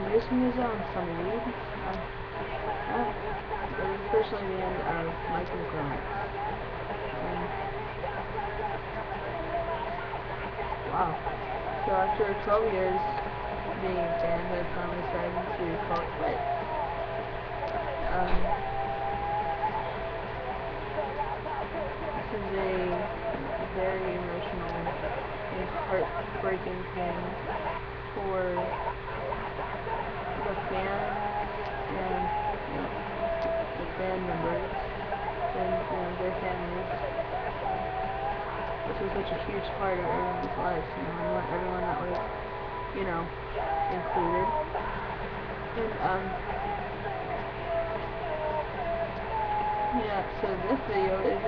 introducing me some weed. It was officially the end of Mike and Grant. Wow. So after 12 years being banned, they finally decided to call it quits. This is a very emotional and heartbreaking thing for the fans and the band members and their families. This was such a huge part of everyone's life, everyone that was, included. And so this video is a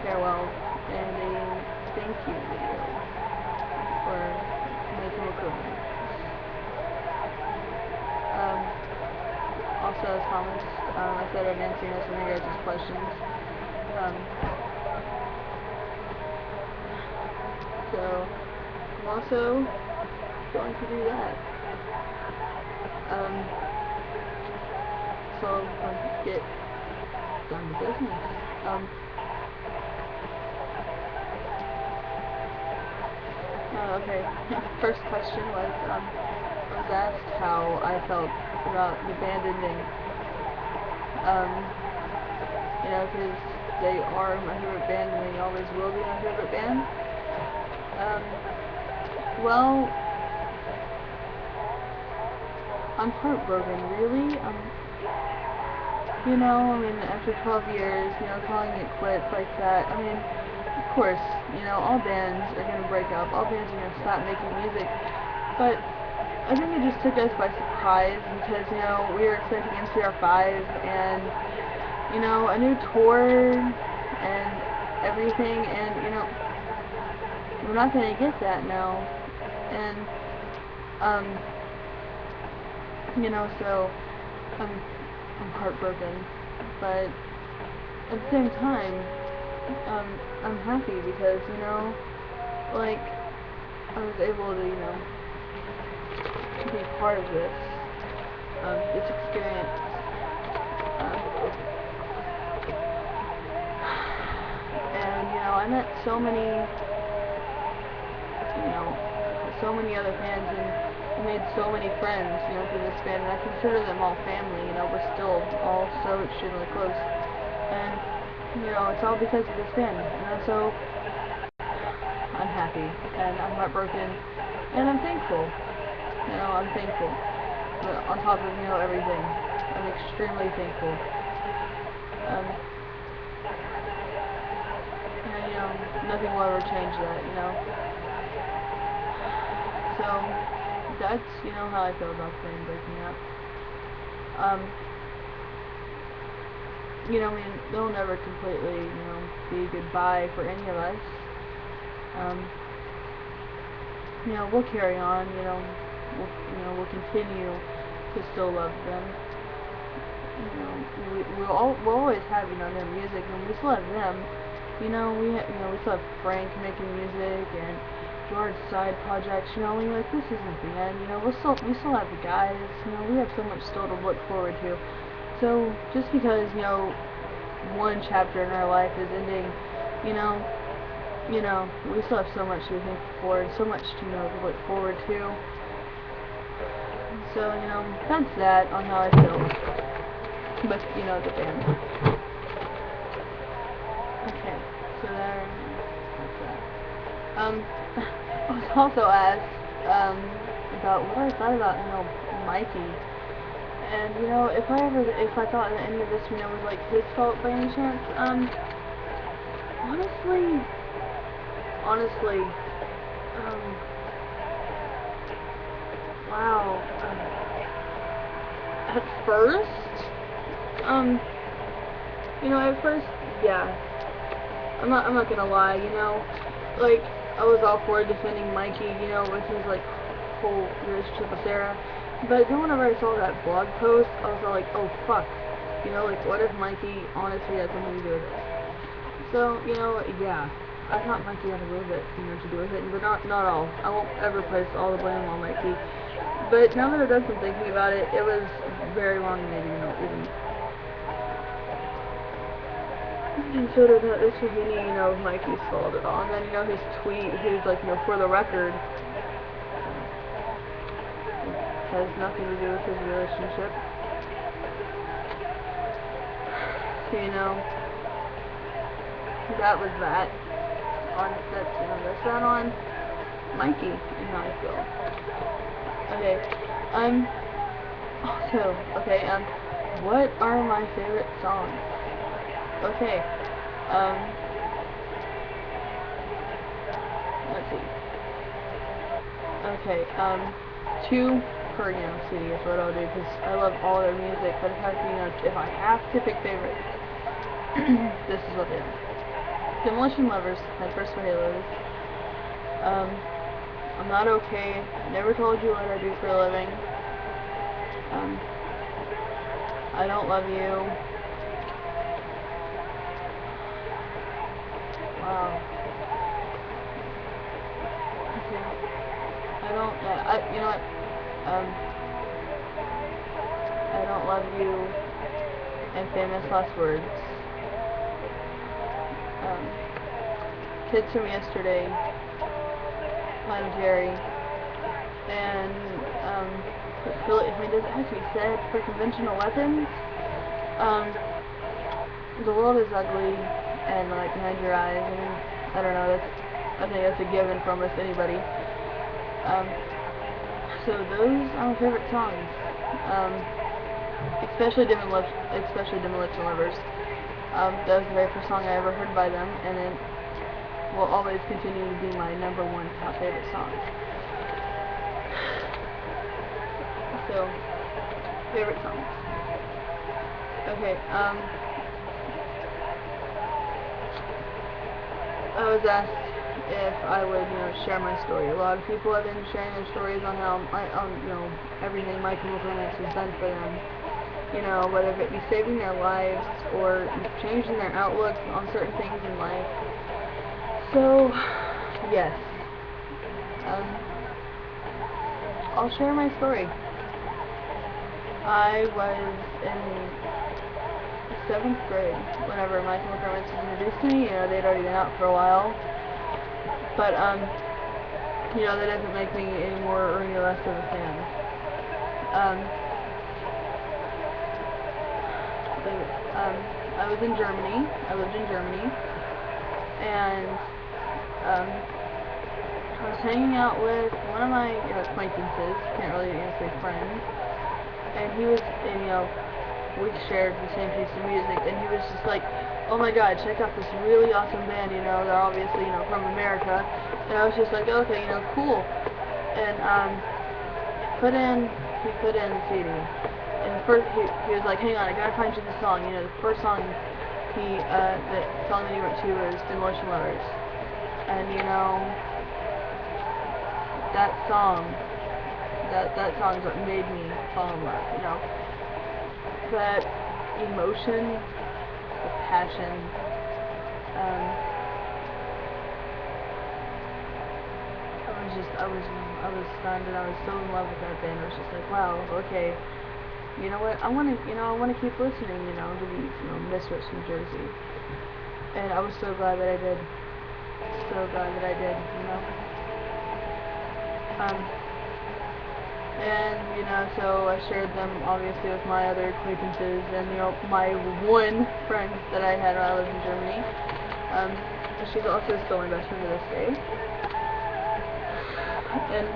farewell and a thank you video for making it good. Also, as promised, I said I'd answer some of your guys' questions. So I'm also going to do that. So let's get down to business. Okay. First question was, I was asked how I felt about the band ending. Because they are my favorite band and they always will be my favorite band. Well, I'm heartbroken, really. After 12 years, calling it quits like that, of course, all bands are going to break up, all bands are going to stop making music, but I think it just took us by surprise because, we were expecting NCR5 and, a new tour and everything, and, we're not going to get that now, and, so I'm heartbroken, but at the same time, I'm happy because, I was able to, be part of this experience. And, I met so many other fans and made so many friends, through this band, and I consider them all family. We're still all so extremely close, and it's all because of this band, so I'm happy, and I'm heartbroken, and I'm thankful. I'm thankful. But on top of everything, I'm extremely thankful. And nothing will ever change that. So that's how I feel about the band breaking up. They'll never completely be goodbye for any of us. We'll carry on. We'll continue to still love them. We'll always have their music, and we still have them. We still have Frank making music and George's side projects. This isn't the end. We still have the guys. We have so much still to look forward to. So just because one chapter in our life is ending, we still have so much to be thankful for, so much to to look forward to. So that's that on how I feel with the band. Okay, so that's that. I was also asked about what I thought about Mikey. And, if I thought that any of this, was, his fault by any chance, honestly, wow, at first, yeah, I'm not gonna lie, I was all for defending Mikey, with his, whole relationship with Sarah. But then whenever I saw that blog post, I was like, oh fuck, what if Mikey honestly had something to do with it? So, yeah, I thought Mikey had a little bit, to do with it, but not all. I won't ever place all the blame on Mikey. But now that I've done some thinking about it, it was very long and maybe, even consider that this was any, Mikey's fault at all. And then, his tweet, he was like, for the record, has nothing to do with his relationship. So, that was that. That's that on Mikey and how I feel. Okay, what are my favorite songs? Okay, let's see. Okay, 2 per, CD is what I'll do, because I love all their music, but if I have to pick favorites, this is what they are. Demolition Lovers, my first for Halos. I'm Not Okay, Never Told You What I Do for a Living. I Don't Love You. Wow. Okay. You know what? I Don't Love You and Famous Last Words. Kids From Yesterday, Tom Jerry, and does it have to be said for Conventional Weapons? The World Is Ugly, and Behind Your Eyes. I mean, I don't know. I think that's a given for almost anybody. So those are my favorite songs. Especially Demolition Lovers. That was the very first song I ever heard by them, and it will always continue to be my #1 top favorite song. So, favorite songs. Okay, I was asked if I would, share my story. A lot of people have been sharing their stories on how, everything My Chemical Romance has done for them. Whether it be saving their lives or changing their outlook on certain things in life. So, yes. I'll share my story. I was in 7th grade whenever My Chemical Romance was introduced to me. They'd already been out for a while. But, that doesn't make me any more or any less of a fan. I was in Germany. I lived in Germany. And, I was hanging out with one of my acquaintances, can't really say friends, and he was, we shared the same taste in music, and he was just like, oh my god, check out this really awesome band, they're obviously, from America, and I was just like, okay, cool, and, he put in the CD, and first, he was like, hang on, I gotta find you the song, the first song the song that he went to was Demolition Lovers, and, that song is what made me fall in love, that emotion, the passion, I was stunned, and I was so in love with that band. I was just like, wow, okay, you know what, I want to keep listening, to these, misfits from Jersey, and I was so glad that I did, and, so I shared them, obviously, with my other acquaintances, and, my one friend that I had while I was in Germany, she's also still my best friend to this day, and,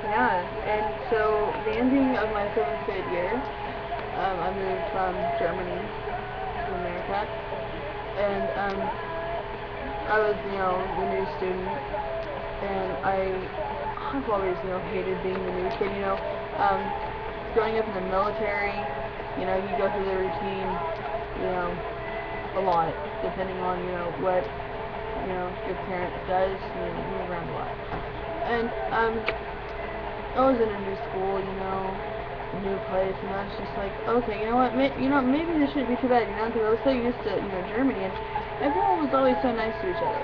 yeah, and so, the ending of my 7th grade year, I moved from Germany to America, and, I was, the new student, and I've always, hated being the new kid, growing up in the military, you go through the routine, a lot, depending on, what, your parent does, you move around a lot, and, I was in a new school, a new place, and I was just like, okay, you know what, maybe this shouldn't be too bad, because I was so used to, Germany, and everyone was always so nice to each other.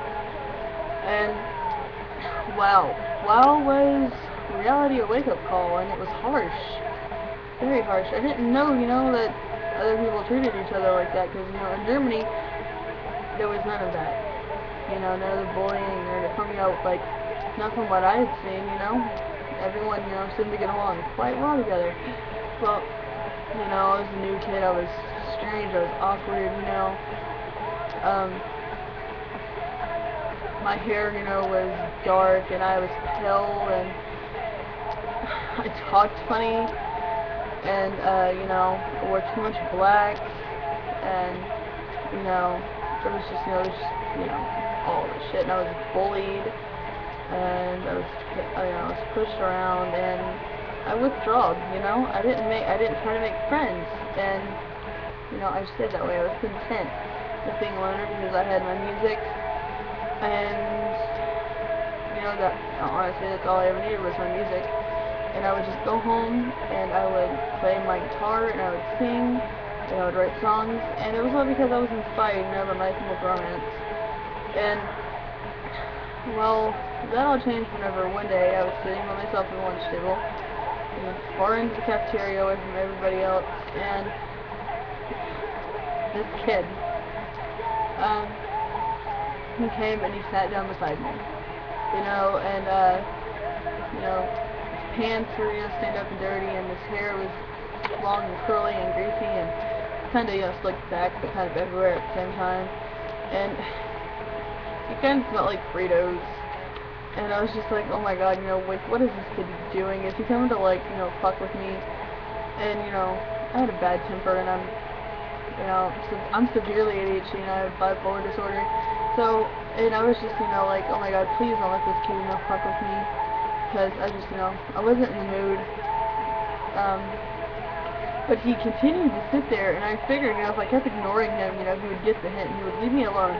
And wow, was reality a wake-up call, and it was harsh, very harsh. I didn't know, that other people treated each other like that, because, in Germany, there was none of that. None of the bullying, or like, not from what I had seen, everyone, seemed to get along quite well together. Well, I was a new kid, I was strange, I was awkward, my hair, was dark, and I was pale, and I talked funny, and, I wore too much black, and, it was just, all this shit, and I was bullied, and I was pushed around, and I withdrew, I didn't try to make friends, and, I stayed that way. I was content with being a loner because I had my music, and, that, honestly, that's all I ever needed was my music, and I would just go home, and I would play my guitar, and I would sing, and I would write songs, and it was all because I was inspired, by My Chemical Romance, and, well, that all changed whenever one day I was sitting by myself at the lunch table, far into the cafeteria away from everybody else, and this kid, he came and he sat down beside me, and, his pants were, stained up and dirty, and his hair was long and curly and greasy, and kind of, slicked back, but kind of everywhere at the same time, and he kind of smelled like Fritos, and I was just like, oh my god, like, what is this kid doing? Is he coming to, like, fuck with me? And, I had a bad temper, and I'm severely ADHD, and I have bipolar disorder, so, and I was just, like, oh my god, please don't let this kid, fuck with me, because I just, I wasn't in the mood, but he continued to sit there, and I figured, if I kept ignoring him, he would get the hint, and he would leave me alone,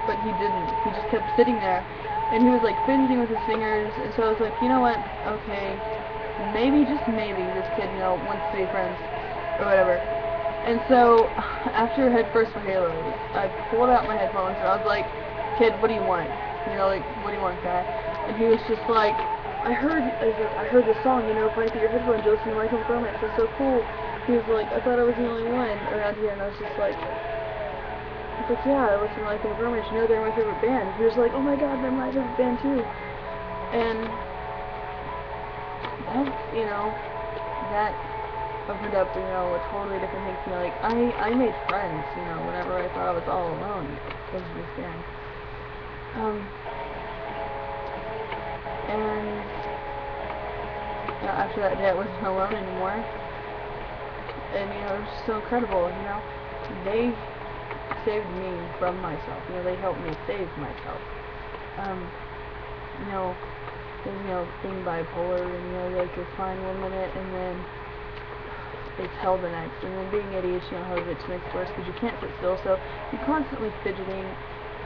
but he didn't. He just kept sitting there, and he was, like, fidgeting with his fingers, and so I was like, you know what, okay, maybe, just maybe, this kid, wants to be friends, or whatever. And so, after Headfirst for Halo, I pulled out my headphones, and I was like, kid, what do you want? Like, what do you want, guy? And he was just like, I heard this song, playing through your headphones, Josie, My Chemical Romance, it's so cool. He was like, I thought I was the only one around here, and I was just like, yeah, I listen to My Chemical Romance, they're my favorite band. He was like, oh my god, they're my favorite band too. And that opened up, a totally different thing to me. Like, I made friends, whenever I thought I was all alone because of this band. And, after that day I wasn't alone anymore. And, it was just so incredible, they saved me from myself, they helped me save myself. Being bipolar, and, like, you're fine one minute, and then it's hell the next, and then being ADHD on how it makes it worse, because you can't sit still, so you're constantly fidgeting,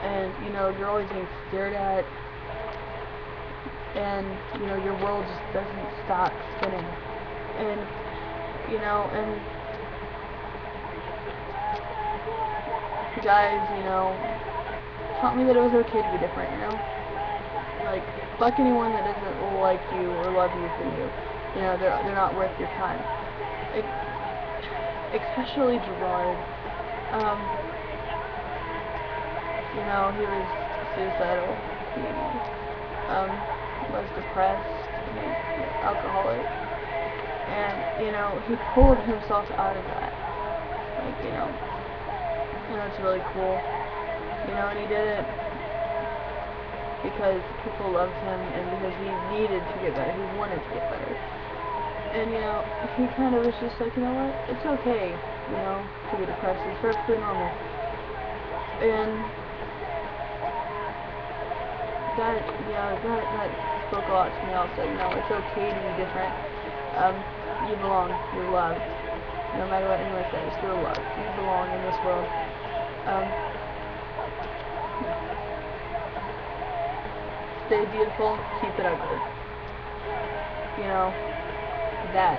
and, you're always being stared at, and, your world just doesn't stop spinning, and, and guys, taught me that it was okay to be different, like, fuck anyone that doesn't like you or love you for you, they're not worth your time, especially Gerard, he was suicidal, he was depressed, alcoholic, and, he pulled himself out of that, like, it's really cool, and he did it because people loved him, and because he needed to get better, he wanted to get better, and, he kind of was just like, what, it's okay, to be depressed, it's perfectly normal, and that spoke a lot to me also, it's okay to be different, you belong, you're loved, no matter what anyone says, you're loved, you belong in this world, stay beautiful, keep it ugly, that,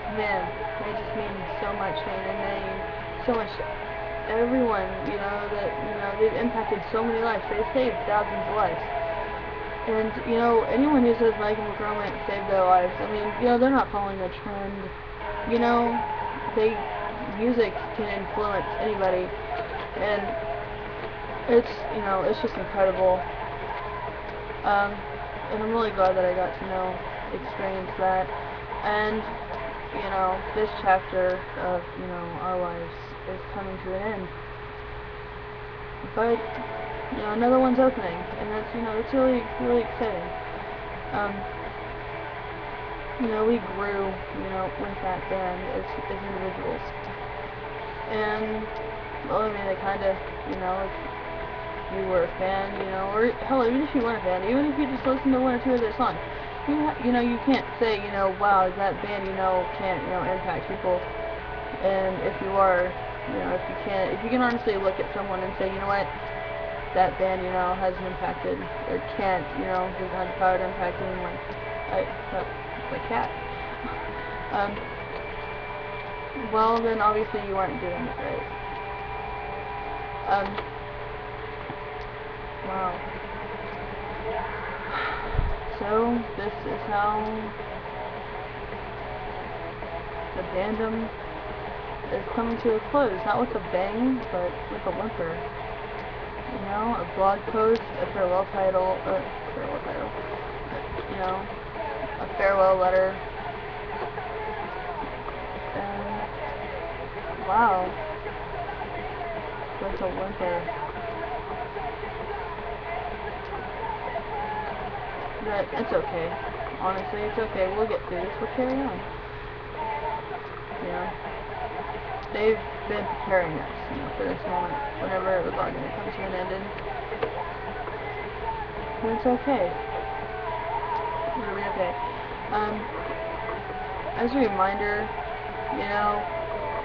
and man, they just mean so much to me, and they mean so much to everyone, they've impacted so many lives. They saved thousands of lives. And, anyone who says My Chemical Romance saved their lives, I mean, they're not following a trend. Music can influence anybody, and it's just incredible. And I'm really glad that I got to experience that. And, this chapter of, our lives is coming to an end. But, another one's opening, and that's, it's really, really exciting. We grew, with that band as individuals. And, well, I mean, they kind of, if you were a fan, or hell, even if you weren't a fan, even if you just listened to one or two of their songs, you can't say, wow, that band, can't, impact people. And if you are, if you can honestly look at someone and say, you know what, that band, hasn't impacted, or can't, doesn't have the power to impact anyone. It's a cat. Well, then obviously you aren't doing it right. Wow. So, this is how the fandom is coming to a close. Not with a bang, but with a whimper. A blog post, a farewell letter, and wow, with a whimper. But it's okay. Honestly, it's okay. We'll get through this. We'll carry on. They've been preparing us, for this moment, whenever it was all going to come to an end, and it's okay. It'll be okay. As a reminder,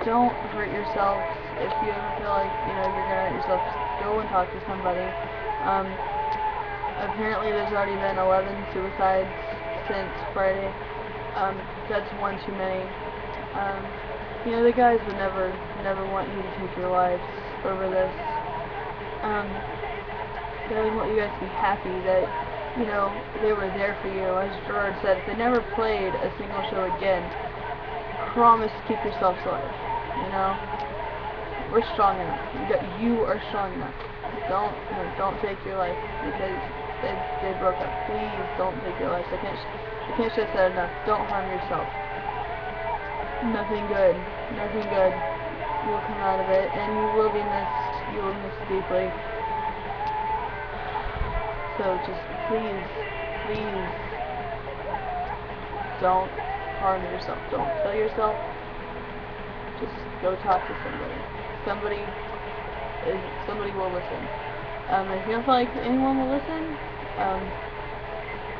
don't hurt yourself. If you ever feel like, you're going to hurt yourself, go and talk to somebody. Apparently there's already been 11 suicides since Friday. That's one too many. The guys would never want you to take your lives over this. They would want you guys to be happy that, they were there for you. As Gerard said, if they never played a single show again, promise to keep yourself alive. We're strong enough. You are strong enough. Don't take your life because they broke up. Please don't take your life. I can't stress that enough. Don't harm yourself. Nothing good will come out of it, and you will be missed. You will miss deeply. So just please don't harm yourself. Don't kill yourself. Just go talk to somebody. Somebody will listen. If you don't feel like anyone will listen,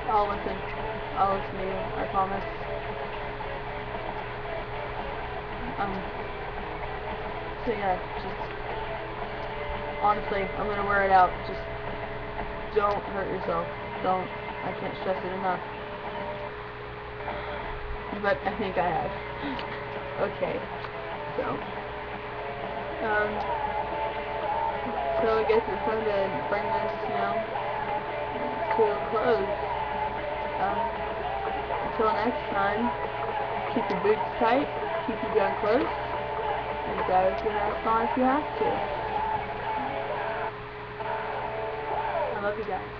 I'll listen. I'll listen to you. I promise. So yeah, just honestly, I'm gonna wear it out. Just don't hurt yourself. Don't. I can't stress it enough. But I think I have. Okay. So I guess it's time to bring this, to a close. Until next time, keep your boots tight, keep your gun close, and drive your mask on if you have to. I love you guys.